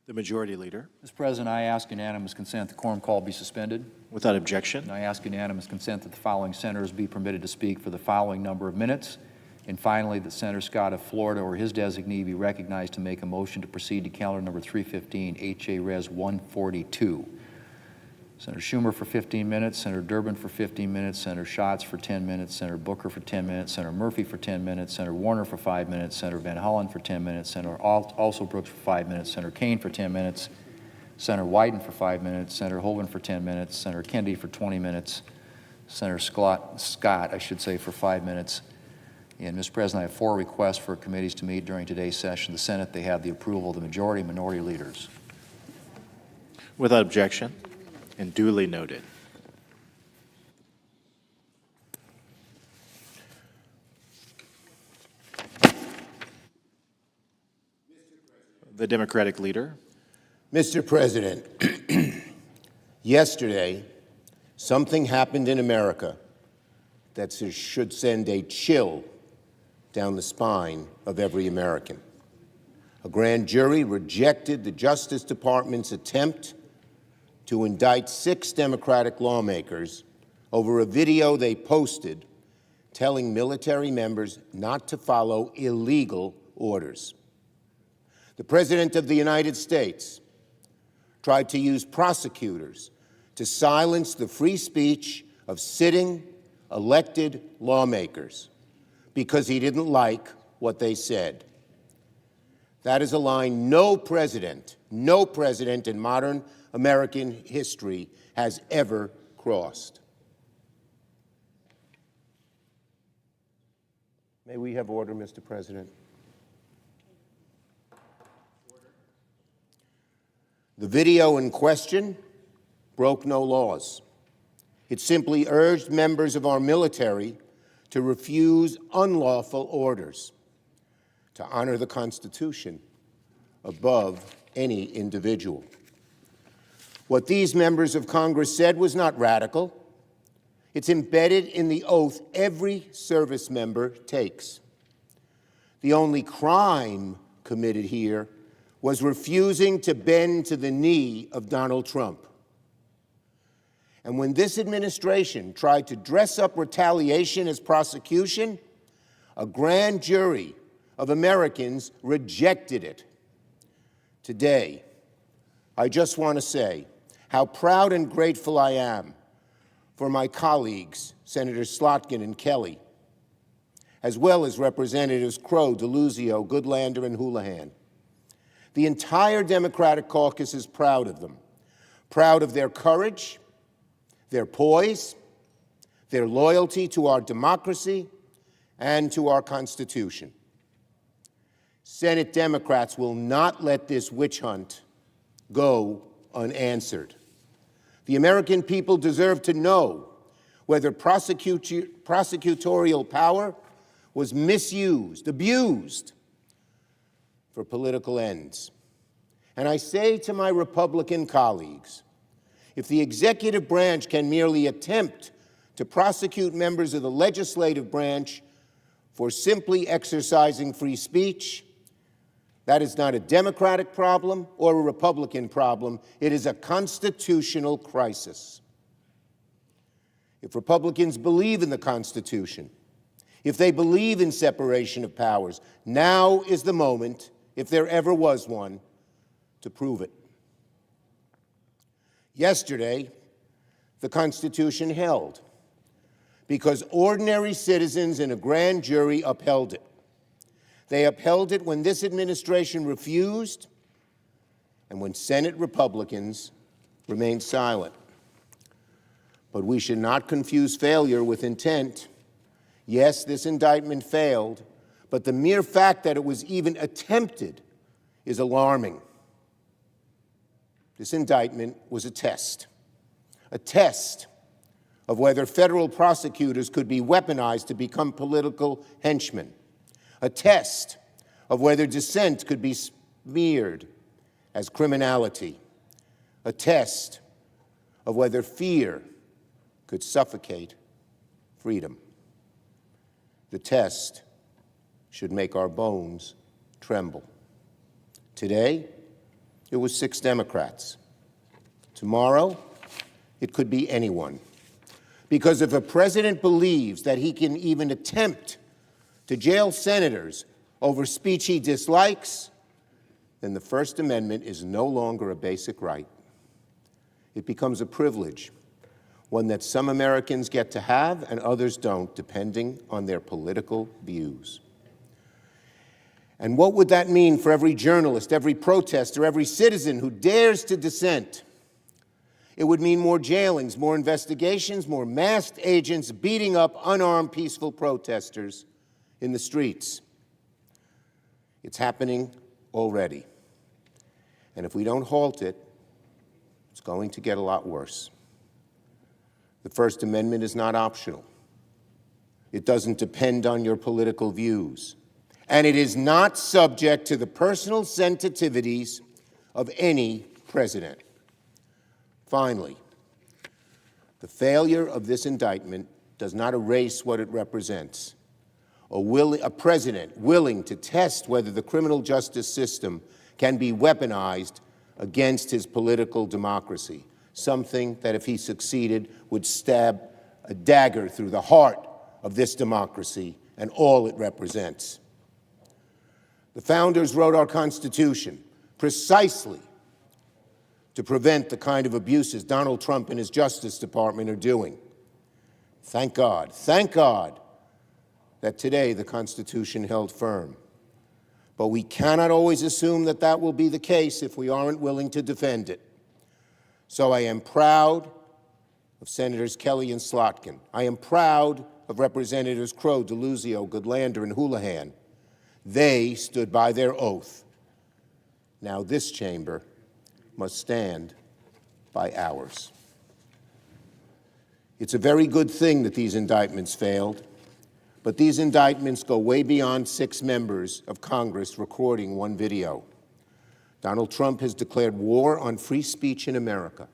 The Majority Leader. Mr. President, I ask unanimous consent the quorum call be suspended. Without objection. And I ask unanimous consent that the following senators be permitted to speak for the following number of minutes. And finally, that Senator Scott of Florida or his designee be recognized to make a motion to proceed to calendar number 315, H.A. Res. 142. Senator Schumer for 15 minutes, Senator Durbin for 15 minutes, Senator Schatz for 10 minutes, Senator Booker for 10 minutes, Senator Murphy for 10 minutes, Senator Warner for 5 minutes, Senator Van Hollen for 10 minutes, Senator also Brooks for 5 minutes, Senator Kane for 10 minutes, Senator Wyden for 5 minutes, Senator Hoeven for 10 minutes, Senator Kennedy for 20 minutes, Senator Scott, for 5 minutes. And, Mr. President, I have 4 requests for committees to meet during today's session. The Senate, they have the approval of the majority and minority leaders. Without objection. And duly noted. The Democratic Leader. Mr. President, yesterday, something happened in America that should send a chill down the spine of every American. A grand jury rejected the Justice Department's attempt to indict 6 Democratic lawmakers over a video they posted telling military members not to follow illegal orders. The President of the United States tried to use prosecutors to silence the free speech of sitting, elected lawmakers because he didn't like what they said. That is a line no president in modern American history has ever crossed. May we have order, Mr. President? The video in question broke no laws. It simply urged members of our military to refuse unlawful orders, to honor the Constitution above any individual. What these members of Congress said was not radical. It's embedded in the oath every service member takes. The only crime committed here was refusing to bend to the knee of Donald Trump. And when this administration tried to dress up retaliation as prosecution, a grand jury of Americans rejected it. Today, I just want to say how proud and grateful I am for my colleagues, Senators Slotkin and Kelly, as well as Representatives Crow, DeLuzio, Goodlander, and Houlihan. The entire Democratic caucus is proud of them, proud of their courage, their poise, their loyalty to our democracy and to our Constitution. Senate Democrats will not let this witch hunt go unanswered. The American people deserve to know whether prosecutorial power was misused, abused for political ends. And I say to my Republican colleagues, if the executive branch can merely attempt to prosecute members of the legislative branch for simply exercising free speech, that is not a Democratic problem or a Republican problem. It is a constitutional crisis. If Republicans believe in the Constitution, if they believe in separation of powers, now is the moment, if there ever was one, to prove it. Yesterday, the Constitution held because ordinary citizens in a grand jury upheld it. They upheld it when this administration refused and when Senate Republicans remained silent. But we should not confuse failure with intent. Yes, this indictment failed, but the mere fact that it was even attempted is alarming. This indictment was a test of whether federal prosecutors could be weaponized to become political henchmen, a test of whether dissent could be smeared as criminality, a test of whether fear could suffocate freedom. The test should make our bones tremble. Today, it was 6 Democrats. Tomorrow, it could be anyone. Because if a president believes that he can even attempt to jail senators over speech he dislikes, then the First Amendment is no longer a basic right. It becomes a privilege, one that some Americans get to have and others don't, depending on their political views. And what would that mean for every journalist, every protester, every citizen who dares to dissent? It would mean more jailings, more investigations, more masked agents beating up unarmed peaceful protesters in the streets. It's happening already. And if we don't halt it, it's going to get a lot worse. The First Amendment is not optional. It doesn't depend on your political views. And it is not subject to the personal sensitivities of any president. Finally, the failure of this indictment does not erase what it represents. A president willing to test whether the criminal justice system can be weaponized against his political democracy, something that, if he succeeded, would stab a dagger through the heart of this democracy and all it represents. The founders wrote our Constitution precisely to prevent the kind of abuses Donald Trump and his Justice Department are doing. Thank God that today the Constitution held firm. But we cannot always assume that that will be the case if we aren't willing to defend it. So I am proud of Senators Kelly and Slotkin. I am proud of Representatives Crow, DeLuzio, Goodlander, and Houlihan. They stood by their oath. Now this chamber must stand by ours. It's a very good thing that these indictments failed, but these indictments go way beyond 6 members of Congress recording one video. Donald Trump has declared war on free speech in America.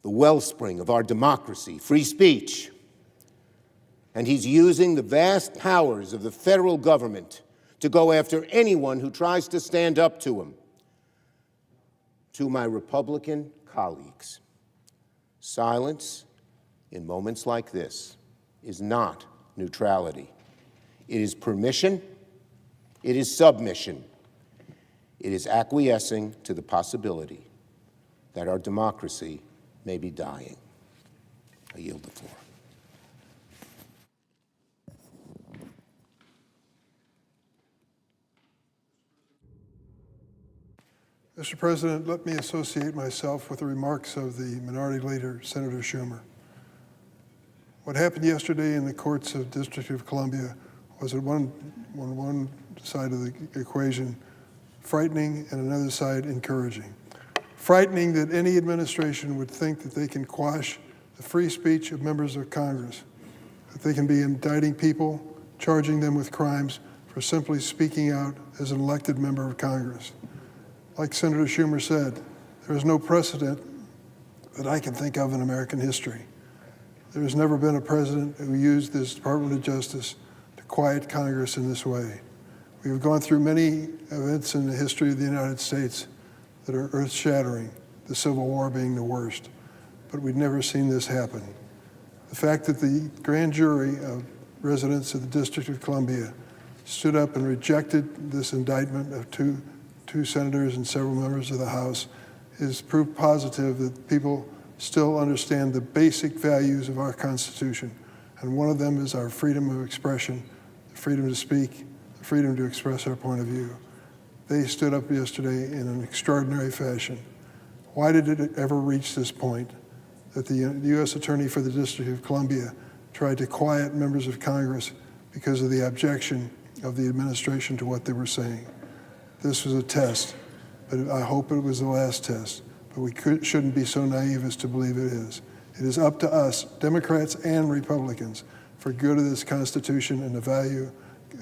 The wellspring of our democracy, free speech. And he's using the vast powers of the federal government to go after anyone who tries to stand up to him. To my Republican colleagues, silence in moments like this is not neutrality. It is permission, it is submission, it is acquiescing to the possibility that our democracy may be dying. I yield the floor. Mr. President, let me associate myself with the remarks of the Minority Leader, Senator Schumer. What happened yesterday in the courts of the District of Columbia was on one side of the equation frightening and another side encouraging. Frightening that any administration would think that they can quash the free speech of members of Congress, that they can be indicting people, charging them with crimes for simply speaking out as an elected member of Congress. Like Senator Schumer said, there is no precedent that I can think of in American history. There has never been a president who used this Department of Justice to quiet Congress in this way. We have gone through many events in the history of the United States that are earth-shattering, the Civil War being the worst, but we've never seen this happen. The fact that the grand jury of residents of the District of Columbia stood up and rejected this indictment of two senators and several members of the House is proof positive that people still understand the basic values of our Constitution. And one of them is our freedom of expression, the freedom to speak, the freedom to express our point of view. They stood up yesterday in an extraordinary fashion. Why did it ever reach this point that the U.S. Attorney for the District of Columbia tried to quiet members of Congress because of the objection of the administration to what they were saying? This was a test, but I hope it was the last test. But we shouldn't be so naive as to believe it is. It is up to us, Democrats and Republicans, for good of this Constitution and the value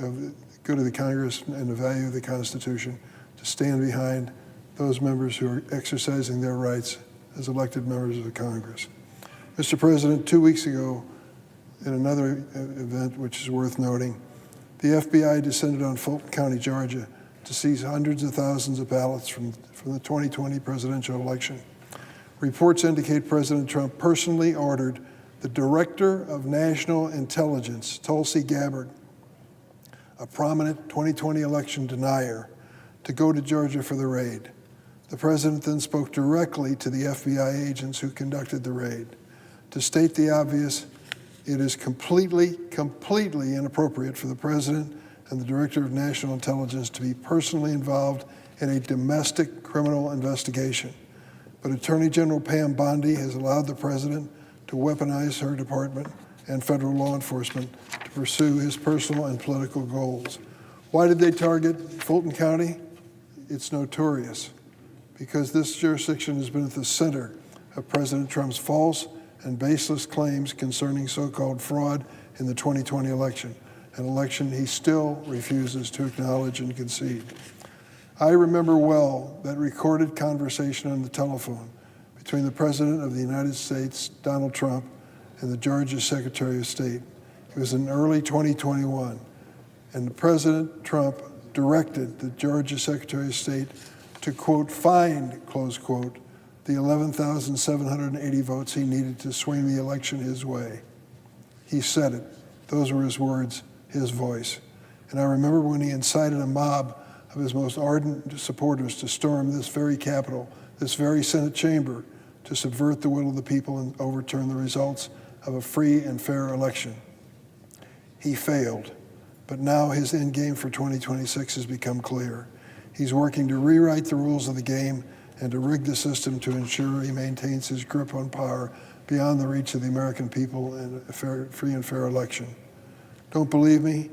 of the good of the Congress and the value of the Constitution, to stand behind those members who are exercising their rights as elected members of the Congress. Mr. President, 2 weeks ago, in another event which is worth noting, the FBI descended on Fulton County, Georgia, to seize hundreds of thousands of ballots from the 2020 presidential election. Reports indicate President Trump personally ordered the Director of National Intelligence, Tulsi Gabbard, a prominent 2020 election denier, to go to Georgia for the raid. The president then spoke directly to the FBI agents who conducted the raid. To state the obvious, it is completely inappropriate for the president and the Director of National Intelligence to be personally involved in a domestic criminal investigation. But Attorney General Pam Bondi has allowed the president to weaponize her department and federal law enforcement to pursue his personal and political goals. Why did they target Fulton County? It's notorious, because this jurisdiction has been at the center of President Trump's false and baseless claims concerning so-called fraud in the 2020 election, an election he still refuses to acknowledge and concede. I remember well that recorded conversation on the telephone between the President of the United States, Donald Trump, and the Georgia Secretary of State. It was in early 2021, and President Trump directed the Georgia Secretary of State to, quote, find, close quote, the 11,780 votes he needed to swing the election his way. He said it. Those were his words, his voice. And I remember when he incited a mob of his most ardent supporters to storm this very Capitol, this very Senate chamber, to subvert the will of the people and overturn the results of a free and fair election. He failed, but now his end game for 2026 has become clear. He's working to rewrite the rules of the game and to rig the system to ensure he maintains his grip on power beyond the reach of the American people in a free and fair election. Don't believe me?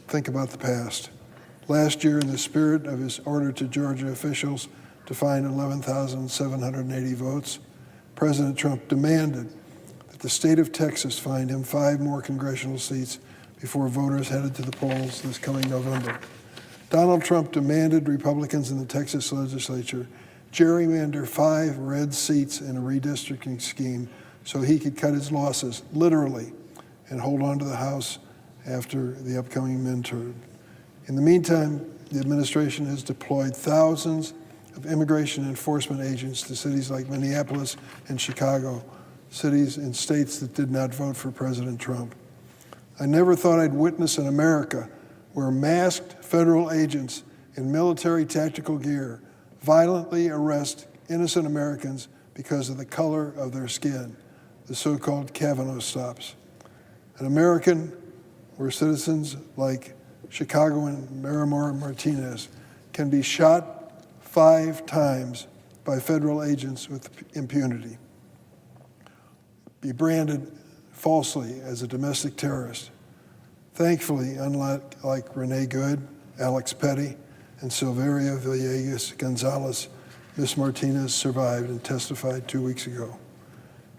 Think about the past. Last year, in the spirit of his order to Georgia officials to find 11,780 votes, President Trump demanded that the state of Texas find him 5 more congressional seats before voters headed to the polls this coming November. Donald Trump demanded Republicans in the Texas legislature gerrymander 5 red seats in a redistricting scheme so he could cut his losses, literally, and hold on to the House after the upcoming midterm. In the meantime, the administration has deployed thousands of immigration enforcement agents to cities like Minneapolis and Chicago, cities and states that did not vote for President Trump. I never thought I'd witness an America where masked federal agents in military tactical gear violently arrest innocent Americans because of the color of their skin, the so-called Kavanaugh stops. An American where citizens like Chicagoan Miramar Martinez can be shot 5 times by federal agents with impunity, be branded falsely as a domestic terrorist. Thankfully, unlike Renee Good, Alex Petty, and Silveria Villegas Gonzalez, Ms. Martinez survived and testified 2 weeks ago.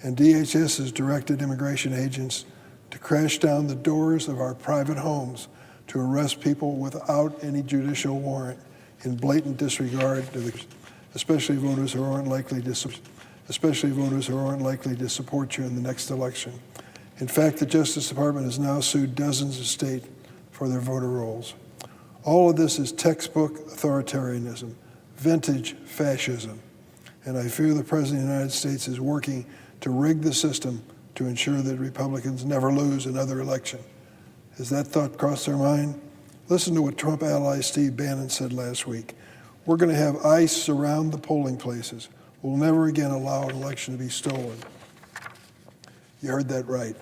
And DHS has directed immigration agents to crash down the doors of our private homes to arrest people without any judicial warrant in blatant disregard to especially voters who aren't likely to support you in the next election. In fact, the Justice Department has now sued dozens of states for their voter rolls. All of this is textbook authoritarianism, vintage fascism, and I fear the President of the United States is working to rig the system to ensure that Republicans never lose another election. Has that thought crossed their mind? Listen to what Trump ally Steve Bannon said last week. We're going to have ICE surround the polling places. We'll never again allow an election to be stolen. You heard that right.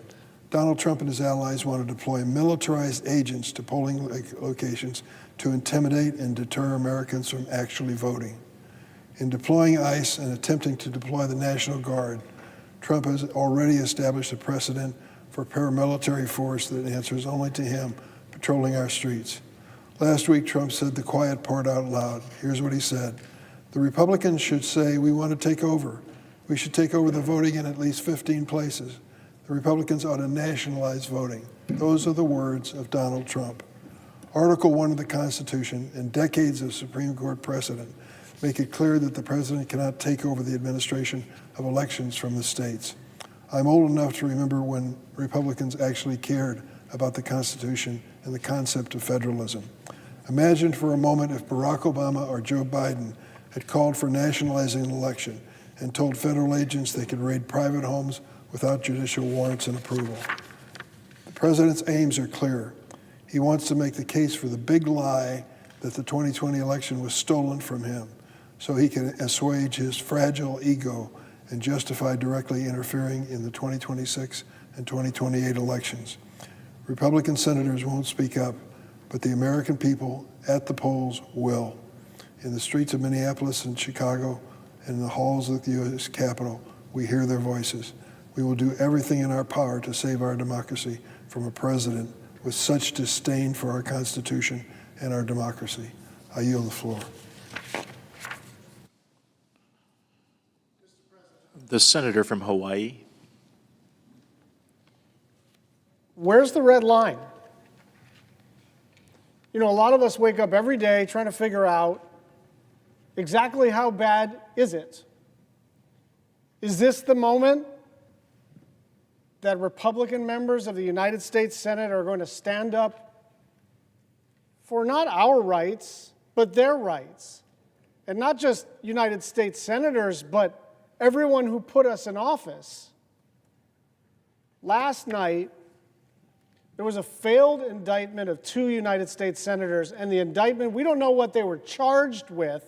Donald Trump and his allies want to deploy militarized agents to polling locations to intimidate and deter Americans from actually voting. In deploying ICE and attempting to deploy the National Guard, Trump has already established a precedent for paramilitary force that answers only to him patrolling our streets. Last week, Trump said the quiet part out loud. Here's what he said. The Republicans should say, we want to take over. We should take over the voting in at least 15 places. The Republicans ought to nationalize voting. Those are the words of Donald Trump. Article 1 of the Constitution and decades of Supreme Court precedent make it clear that the president cannot take over the administration of elections from the states. I'm old enough to remember when Republicans actually cared about the Constitution and the concept of federalism. Imagine for a moment if Barack Obama or Joe Biden had called for nationalizing an election and told federal agents they could raid private homes without judicial warrants and approval. The president's aims are clear. He wants to make the case for the big lie that the 2020 election was stolen from him, so he can assuage his fragile ego and justify directly interfering in the 2026 and 2028 elections. Republican senators won't speak up, but the American people at the polls will. In the streets of Minneapolis and Chicago and in the halls of the U.S. Capitol, we hear their voices. We will do everything in our power to save our democracy from a president with such disdain for our Constitution and our democracy. I yield the floor. The senator from Hawaii. Where's the red line? You know, a lot of us wake up every day trying to figure out exactly how bad is it? Is this the moment that Republican members of the United States Senate are going to stand up for not our rights, but their rights? And not just United States senators, but everyone who put us in office. Last night, there was a failed indictment of 2 United States senators, and the indictment, we don't know what they were charged with,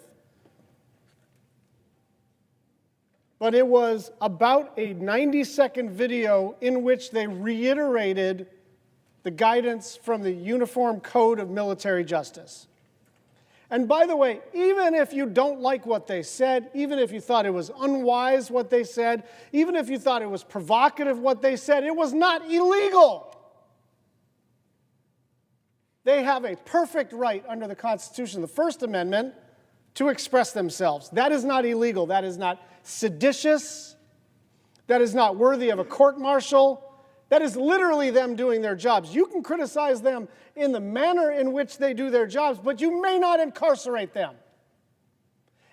but it was about a 90-second video in which they reiterated the guidance from the Uniform Code of Military Justice. And by the way, even if you don't like what they said, even if you thought it was unwise what they said, even if you thought it was provocative what they said, it was not illegal. They have a perfect right under the Constitution, the First Amendment, to express themselves. That is not illegal. That is not seditious. That is not worthy of a court-martial. That is literally them doing their jobs. You can criticize them in the manner in which they do their jobs, but you may not incarcerate them.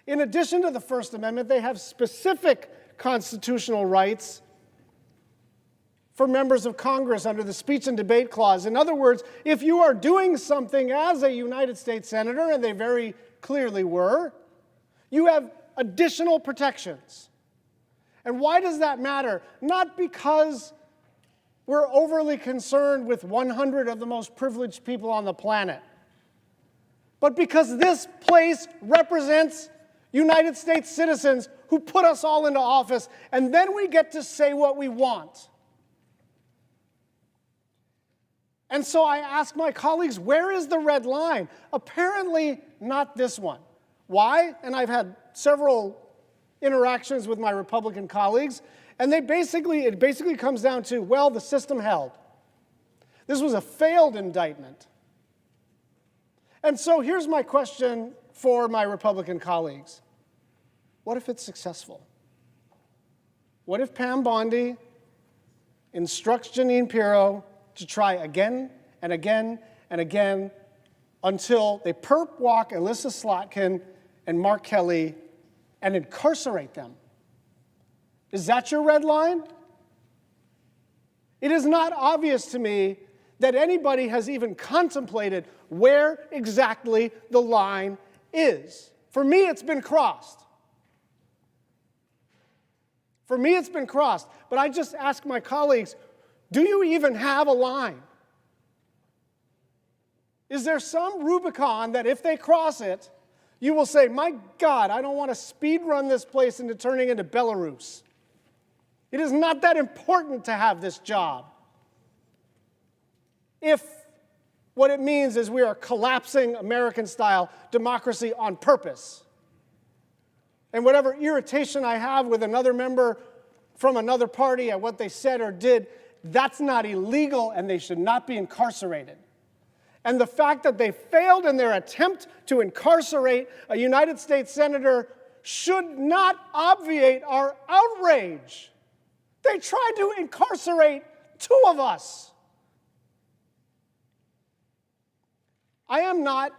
In addition to the First Amendment, they have specific constitutional rights for members of Congress under the Speech and Debate Clause. In other words, if you are doing something as a United States Senator, and they very clearly were, you have additional protections. And why does that matter? Not because we're overly concerned with 100 of the most privileged people on the planet, but because this place represents United States citizens who put us all into office, and then we get to say what we want. And so I ask my colleagues, where is the red line? Apparently not this one. Why? And I've had several interactions with my Republican colleagues, and it basically comes down to, well, the system held. This was a failed indictment. And so here's my question for my Republican colleagues. What if it's successful? What if Pam Bondi instructs Jeanine Pirro to try again and again and again until they perp walk Elissa Slotkin and Mark Kelly and incarcerate them? Is that your red line? It is not obvious to me that anybody has even contemplated where exactly the line is. For me, it's been crossed. For me, it's been crossed. But I just ask my colleagues, do you even have a line? Is there some Rubicon that if they cross it, you will say, my God, I don't want to speed run this place into turning into Belarus. It is not that important to have this job. If what it means is we are collapsing American-style democracy on purpose. And whatever irritation I have with another member from another party at what they said or did, that's not illegal, and they should not be incarcerated. And the fact that they failed in their attempt to incarcerate a United States senator should not obviate our outrage. They tried to incarcerate 2 of us. I am not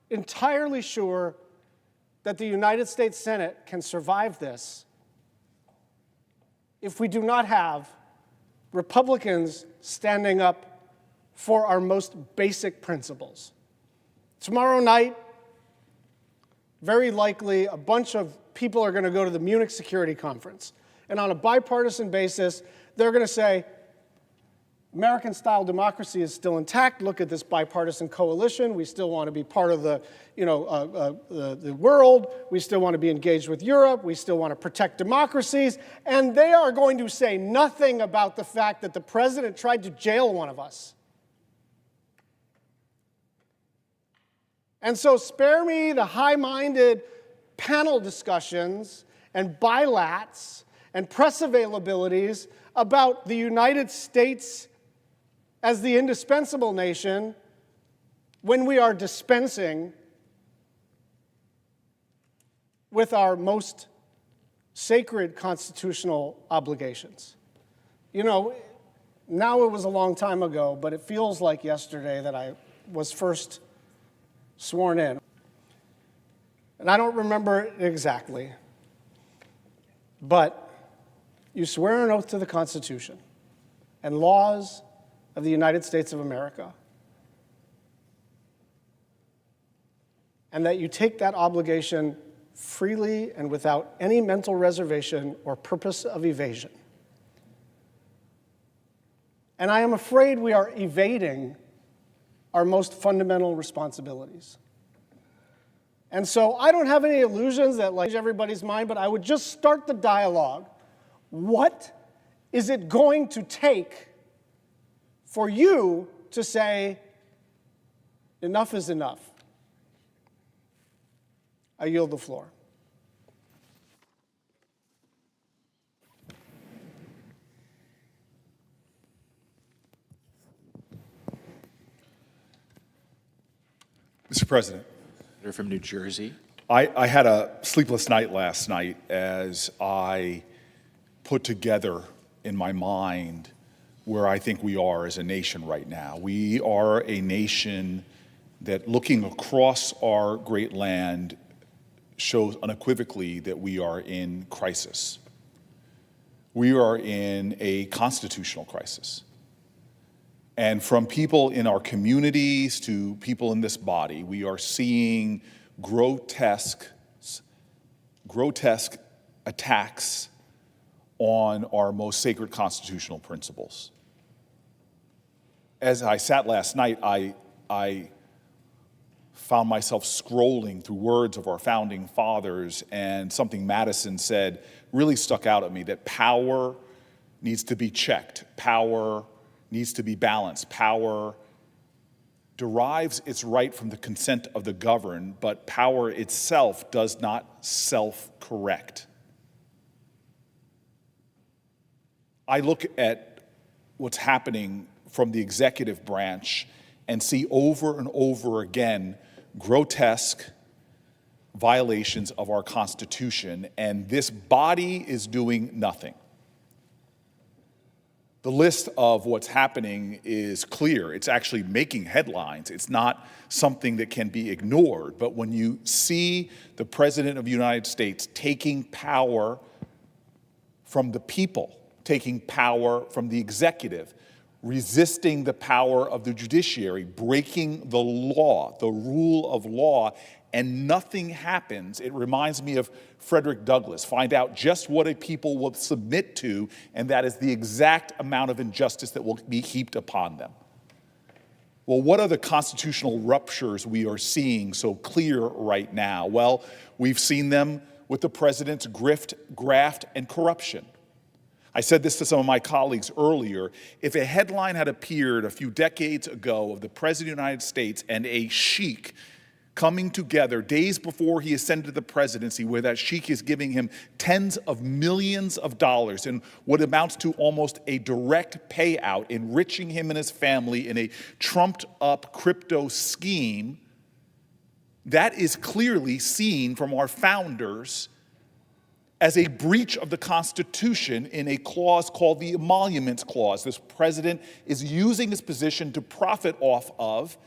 entirely sure that the United States Senate can survive this if we do not have Republicans standing up for our most basic principles. Tomorrow night, very likely a bunch of people are going to go to the Munich Security Conference. And on a bipartisan basis, they're going to say, American-style democracy is still intact. Look at this bipartisan coalition. We still want to be part of the world. We still want to be engaged with Europe. We still want to protect democracies. And they are going to say nothing about the fact that the president tried to jail one of us. And so spare me the high-minded panel discussions and bilats and press availabilities about the United States as the indispensable nation when we are dispensing with our most sacred constitutional obligations. You know, now it was a long time ago, but it feels like yesterday that I was first sworn in. And I don't remember it exactly, but you swear an oath to the Constitution and laws of the United States of America, and that you take that obligation freely and without any mental reservation or purpose of evasion. And I am afraid we are evading our most fundamental responsibilities. And so I don't have any illusions that change everybody's mind, but I would just start the dialogue. What is it going to take for you to say, enough is enough? I yield the floor. Mr. President, Senator from New Jersey. I had a sleepless night last night as I put together in my mind where I think we are as a nation right now. We are a nation that, looking across our great land, shows unequivocally that we are in crisis. We are in a constitutional crisis. And from people in our communities to people in this body, we are seeing grotesque attacks on our most sacred constitutional principles. As I sat last night, I found myself scrolling through words of our founding fathers, and something Madison said really stuck out at me, that power needs to be checked. Power needs to be balanced. Power derives its right from the consent of the governed, but power itself does not self-correct. I look at what's happening from the executive branch and see over and over again grotesque violations of our Constitution, and this body is doing nothing. The list of what's happening is clear. It's actually making headlines. It's not something that can be ignored. But when you see the President of the United States taking power from the people, taking power from the executive, resisting the power of the judiciary, breaking the law, the rule of law, and nothing happens, it reminds me of Frederick Douglass. Find out just what a people will submit to, and that is the exact amount of injustice that will be heaped upon them. Well, what are the constitutional ruptures we are seeing so clear right now? Well, we've seen them with the president's grift, graft, and corruption. I said this to some of my colleagues earlier. If a headline had appeared a few decades ago of the President of the United States and a sheik coming together days before he ascended to the presidency, where that sheik is giving him tens of millions of dollars and what amounts to almost a direct payout, enriching him and his family in a trumped-up crypto scheme, that is clearly seen from our founders as a breach of the Constitution in a clause called the Emoluments Clause. This president is using his position to profit off of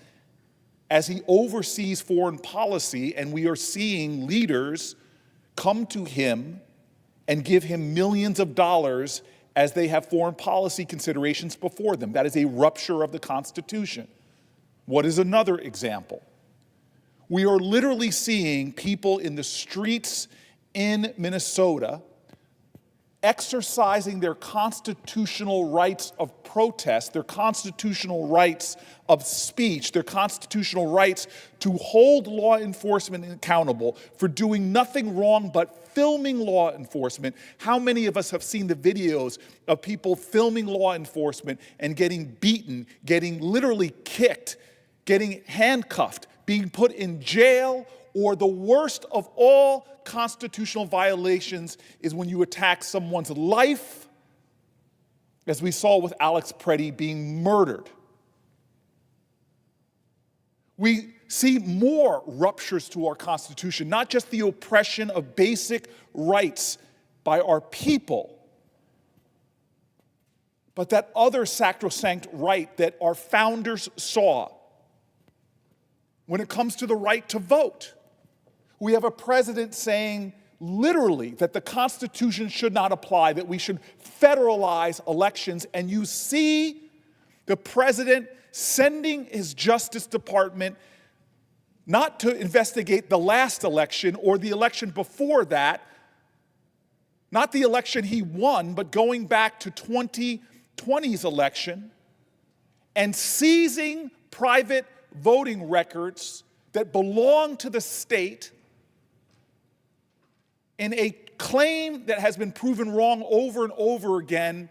as he oversees foreign policy, and we are seeing leaders come to him and give him millions of dollars as they have foreign policy considerations before them. That is a rupture of the Constitution. What is another example? We are literally seeing people in the streets in Minnesota exercising their constitutional rights of protest, their constitutional rights of speech, their constitutional rights to hold law enforcement accountable for doing nothing wrong but filming law enforcement. How many of us have seen the videos of people filming law enforcement and getting beaten, getting literally kicked, getting handcuffed, being put in jail, or the worst of all constitutional violations is when you attack someone's life, as we saw with Alex Preddy being murdered. We see more ruptures to our Constitution, not just the oppression of basic rights by our people, but that other sacrosanct right that our founders saw when it comes to the right to vote. We have a president saying literally that the Constitution should not apply, that we should federalize elections, and you see the president sending his Justice Department not to investigate the last election or the election before that, not the election he won, but going back to 2020's election, and seizing private voting records that belong to the state in a claim that has been proven wrong over and over again,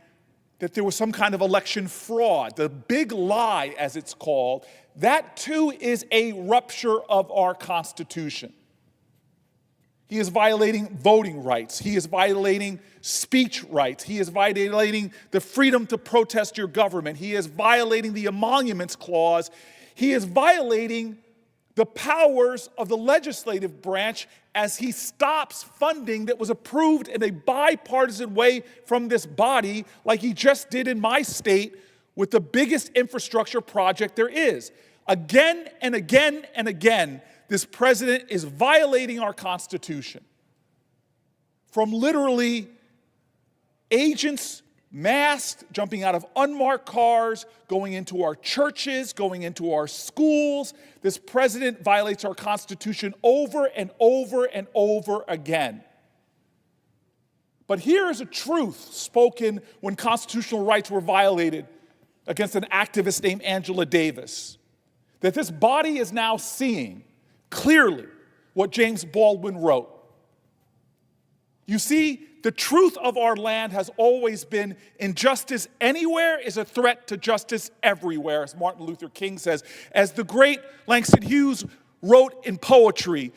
that there was some kind of election fraud, the big lie as it's called. That too is a rupture of our Constitution. He is violating voting rights. He is violating speech rights. He is violating the freedom to protest your government. He is violating the Emoluments Clause. He is violating the powers of the legislative branch as he stops funding that was approved in a bipartisan way from this body, like he just did in my state with the biggest infrastructure project there is. Again and again and again, this president is violating our Constitution. From literally agents masked, jumping out of unmarked cars, going into our churches, going into our schools. This president violates our Constitution over and over and over again. But here is a truth spoken when constitutional rights were violated against an activist named Angela Davis, that this body is now seeing clearly what James Baldwin wrote. You see, the truth of our land has always been injustice anywhere is a threat to justice everywhere, as Martin Luther King says. As the great Langston Hughes wrote in poetry,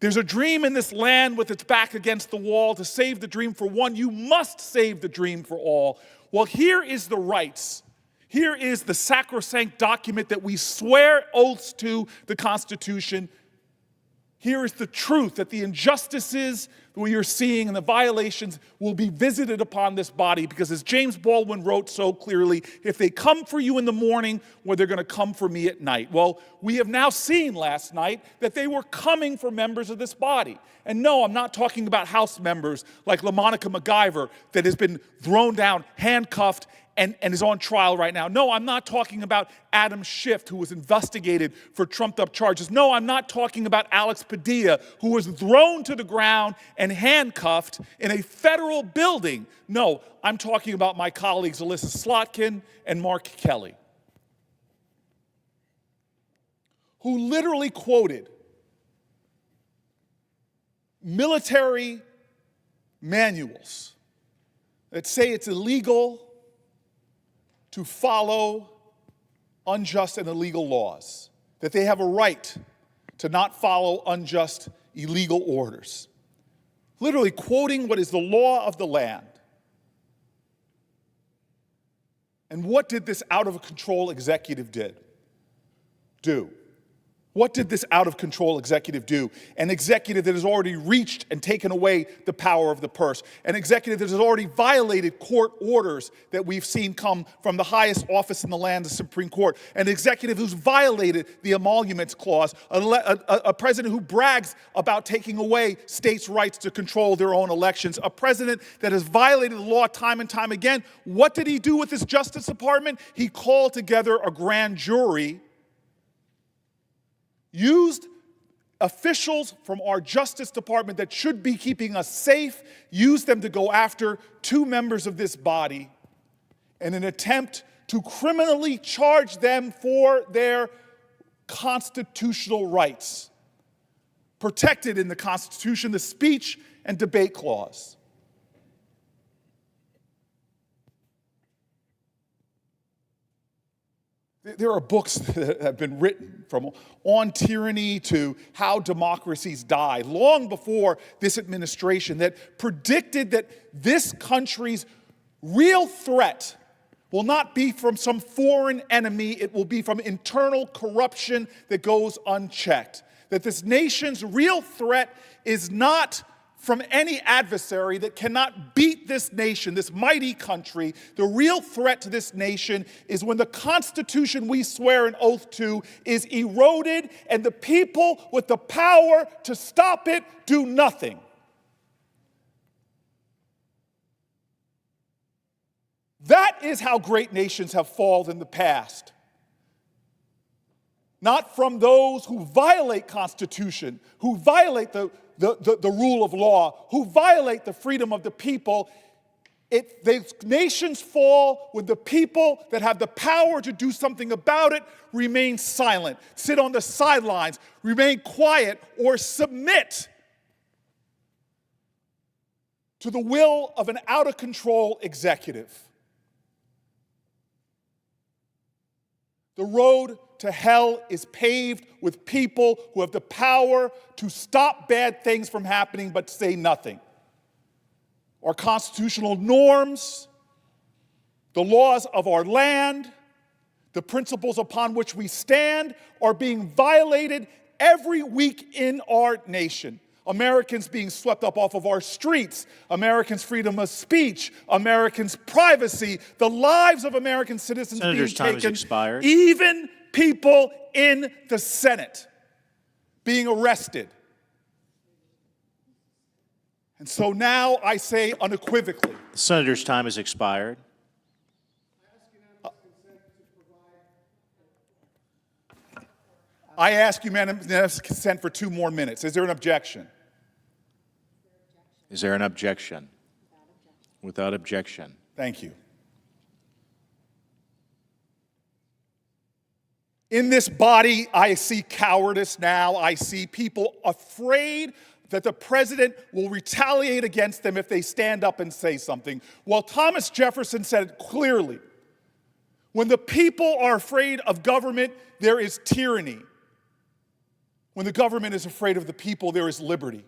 there's a dream in this land with its back against the wall. To save the dream for one, you must save the dream for all. Well, here is the rights. Here is the sacrosanct document that we swear oaths to, the Constitution. Here is the truth that the injustices that we are seeing and the violations will be visited upon this body, because as James Baldwin wrote so clearly, if they come for you in the morning, well, they're going to come for me at night. Well, we have now seen last night that they were coming for members of this body. And no, I'm not talking about House members like LaMonica MacGyver that has been thrown down, handcuffed, and is on trial right now. No, I'm not talking about Adam Schiff, who was investigated for trumped-up charges. No, I'm not talking about Alex Padilla, who was thrown to the ground and handcuffed in a federal building. No, I'm talking about my colleagues Elissa Slotkin and Mark Kelly, who literally quoted military manuals that say it's illegal to follow unjust and illegal laws, that they have a right to not follow unjust, illegal orders. Literally quoting what is the law of the land. And what did this out-of-control executive do? What did this out-of-control executive do? An executive that has already reached and taken away the power of the purse. An executive that has already violated court orders that we've seen come from the highest office in the land, the Supreme Court. An executive who's violated the Emoluments Clause. A president who brags about taking away states' rights to control their own elections. A president that has violated the law time and time again. What did he do with his Justice Department? He called together a grand jury, used officials from our Justice Department that should be keeping us safe use them to go after two members of this body in an attempt to criminally charge them for their constitutional rights, protected in the Constitution, the speech and debate clause. There are books that have been written from On Tyranny to How Democracies Die, long before this administration, that predicted that this country's real threat will not be from some foreign enemy, it will be from internal corruption that goes unchecked. That this nation's real threat is not from any adversary that cannot beat this nation, this mighty country. The real threat to this nation is when the Constitution we swear an oath to is eroded and the people with the power to stop it do nothing. That is how great nations have fallen in the past. Not from those who violate Constitution, who violate the rule of law, who violate the freedom of the people. The nations fall when the people that have the power to do something about it remain silent, sit on the sidelines, remain quiet, or submit to the will of an out-of-control executive. The road to hell is paved with people who have the power to stop bad things from happening but say nothing. Our constitutional norms, the laws of our land, the principles upon which we stand are being violated every week in our nation. Americans being swept up off of our streets, Americans' freedom of speech, Americans' privacy, the lives of American citizens Senator's being time has taken, expired. even people in the Senate being arrested. And so now I say unequivocally, The senator's time has expired. I ask unanimous consent for 2 more minutes. Is there an objection? Is there an objection? Without objection. Thank you. In this body, I see cowardice now. I see people afraid that the president will retaliate against them if they stand up and say something. Well, Thomas Jefferson said it clearly. When the people are afraid of government, there is tyranny. When the government is afraid of the people, there is liberty.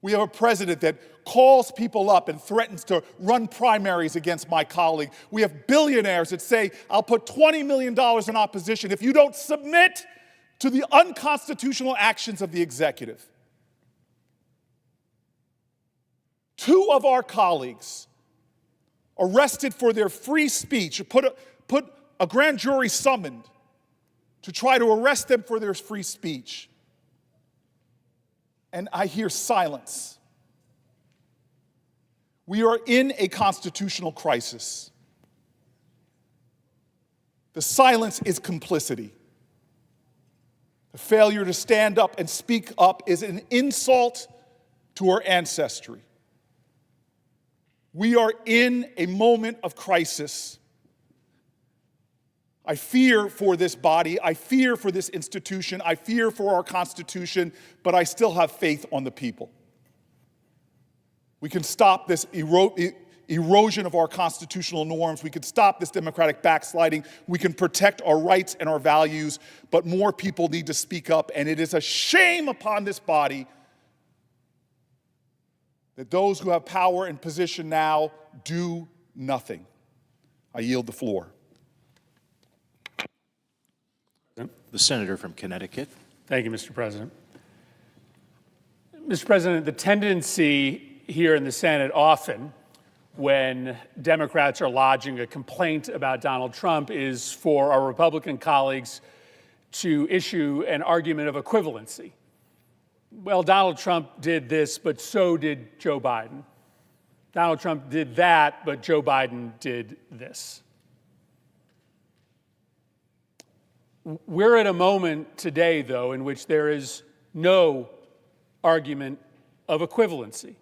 We have a president that calls people up and threatens to run primaries against my colleague. We have billionaires that say, I'll put $20 million in opposition if you don't submit to the unconstitutional actions of the executive. 2 of our colleagues arrested for their free speech, put a grand jury summoned to try to arrest them for their free speech. And I hear silence. We are in a constitutional crisis. The silence is complicity. The failure to stand up and speak up is an insult to our ancestry. We are in a moment of crisis. I fear for this body, I fear for this institution, I fear for our Constitution, but I still have faith on the people. We can stop this erosion of our constitutional norms. We can stop this democratic backsliding. We can protect our rights and our values, but more people need to speak up, and it is a shame upon this body that those who have power and position now do nothing. I yield the floor. The senator from Connecticut. Thank you, Mr. President. Mr. President, the tendency here in the Senate often when Democrats are lodging a complaint about Donald Trump is for our Republican colleagues to issue an argument of equivalency. Well, Donald Trump did this, but so did Joe Biden. Donald Trump did that, but Joe Biden did this. We're at a moment today, though, in which there is no argument of equivalency.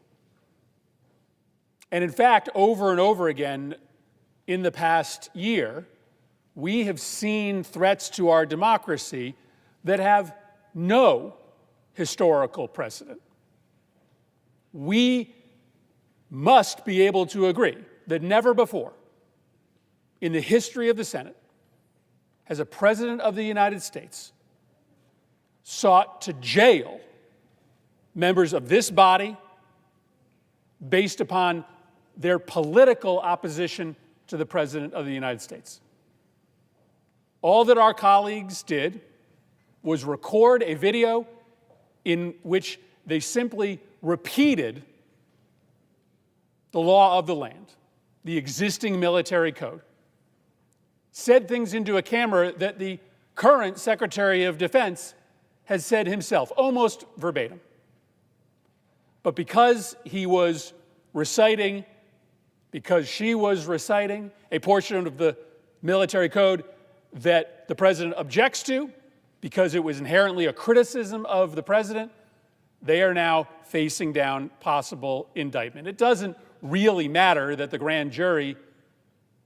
And in fact, over and over again in the past year, we have seen threats to our democracy that have no historical precedent. We must be able to agree that never before in the history of the Senate has a president of the United States sought to jail members of this body based upon their political opposition to the President of the United States. All that our colleagues did was record a video in which they simply repeated the law of the land, the existing military code, said things into a camera that the current Secretary of Defense has said himself, almost verbatim. But because he was reciting, because she was reciting a portion of the military code that the president objects to, because it was inherently a criticism of the president, they are now facing down possible indictment. It doesn't really matter that the grand jury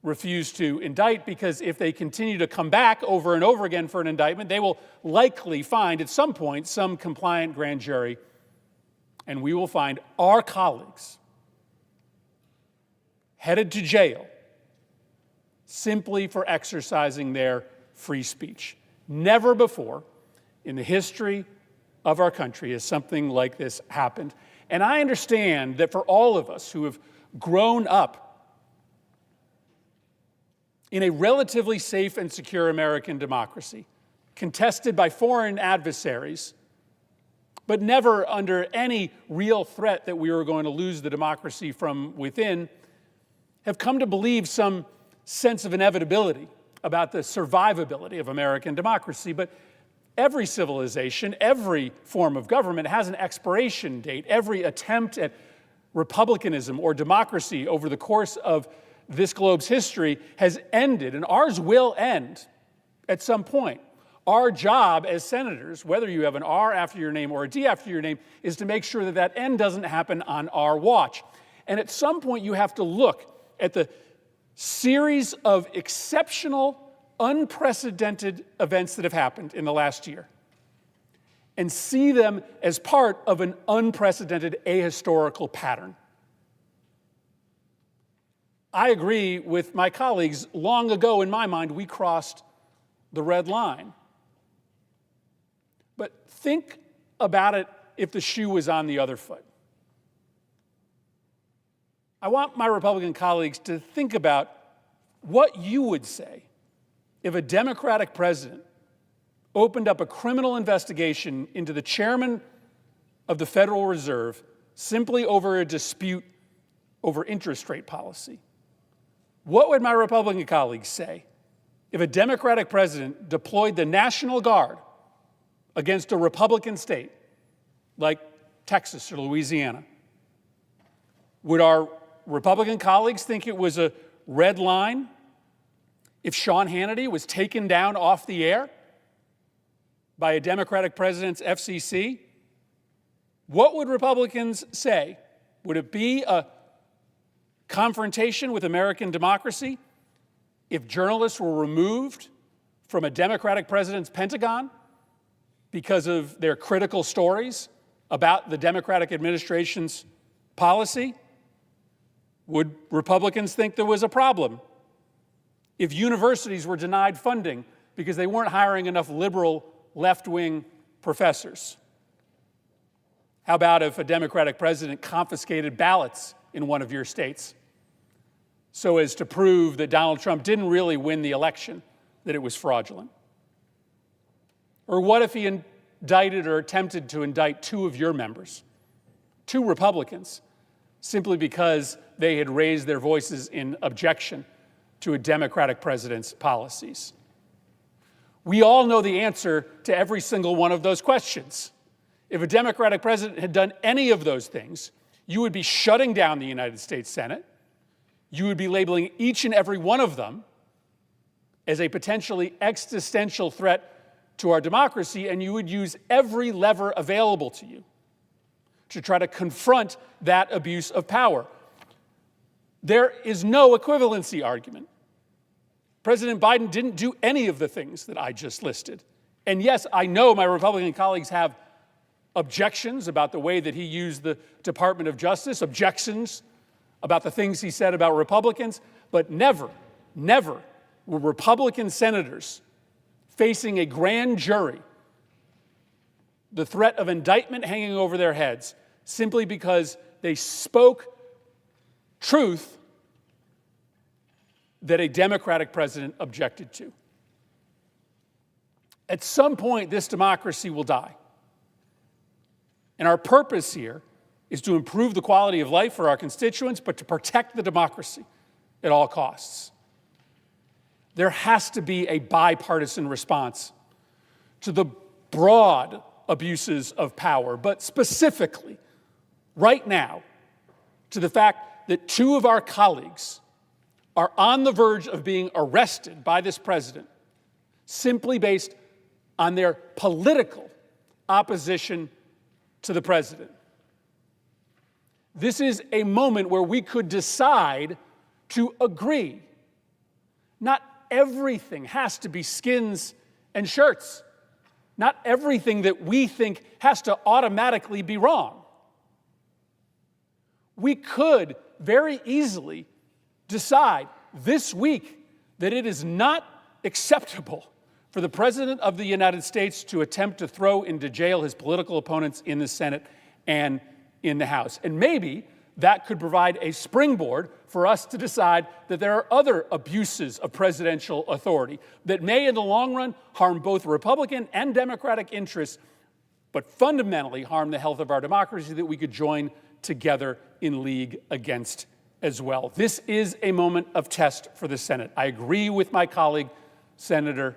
refused to indict, because if they continue to come back over and over again for an indictment, they will likely find at some point some compliant grand jury, and we will find our colleagues headed to jail simply for exercising their free speech. Never before in the history of our country has something like this happened. And I understand that for all of us who have grown up in a relatively safe and secure American democracy, contested by foreign adversaries, but never under any real threat that we were going to lose the democracy from within, have come to believe some sense of inevitability about the survivability of American democracy. But every civilization, every form of government has an expiration date. Every attempt at republicanism or democracy over the course of this globe's history has ended, and ours will end at some point. Our job as senators, whether you have an R after your name or a D after your name, is to make sure that that end doesn't happen on our watch. And at some point, you have to look at the series of exceptional, unprecedented events that have happened in the last year and see them as part of an unprecedented ahistorical pattern. I agree with my colleagues. Long ago, in my mind, we crossed the red line. But think about it if the shoe was on the other foot. I want my Republican colleagues to think about what you would say if a Democratic president opened up a criminal investigation into the chairman of the Federal Reserve simply over a dispute over interest rate policy. What would my Republican colleagues say if a Democratic president deployed the National Guard against a Republican state like Texas or Louisiana? Would our Republican colleagues think it was a red line if Sean Hannity was taken down off the air by a Democratic president's FCC? What would Republicans say? Would it be a confrontation with American democracy if journalists were removed from a Democratic president's Pentagon because of their critical stories about the Democratic administration's policy? Would Republicans think there was a problem if universities were denied funding because they weren't hiring enough liberal left-wing professors? How about if a Democratic president confiscated ballots in one of your states so as to prove that Donald Trump didn't really win the election, that it was fraudulent? Or what if he indicted or attempted to indict two of your members, two Republicans, simply because they had raised their voices in objection to a Democratic president's policies? We all know the answer to every single one of those questions. If a Democratic president had done any of those things, you would be shutting down the United States Senate. You would be labeling each and every one of them as a potentially existential threat to our democracy, and you would use every lever available to you to try to confront that abuse of power. There is no equivalency argument. President Biden didn't do any of the things that I just listed. And yes, I know my Republican colleagues have objections about the way that he used the Department of Justice, objections about the things he said about Republicans, but never, never were Republican senators facing a grand jury, the threat of indictment hanging over their heads, simply because they spoke truth that a Democratic president objected to. At some point, this democracy will die. And our purpose here is to improve the quality of life for our constituents, but to protect the democracy at all costs. There has to be a bipartisan response to the broad abuses of power, but specifically, right now, to the fact that two of our colleagues are on the verge of being arrested by this president simply based on their political opposition to the president. This is a moment where we could decide to agree. Not everything has to be skins and shirts. Not everything that we think has to automatically be wrong. We could very easily decide this week that it is not acceptable for the President of the United States to attempt to throw into jail his political opponents in the Senate and in the House. And maybe that could provide a springboard for us to decide that there are other abuses of presidential authority that may, in the long run, harm both Republican and Democratic interests, but fundamentally harm the health of our democracy that we could join together in league against as well. This is a moment of test for the Senate. I agree with my colleague, Senator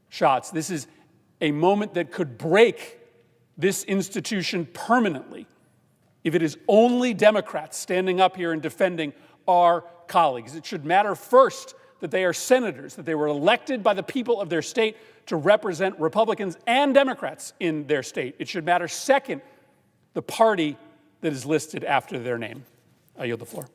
Schatz. This is a moment that could break this institution permanently if it is only Democrats standing up here and defending our colleagues. It should matter first that they are senators, that they were elected by the people of their state to represent Republicans and Democrats in their state. It should matter second, the party that is listed after their name. I yield the floor.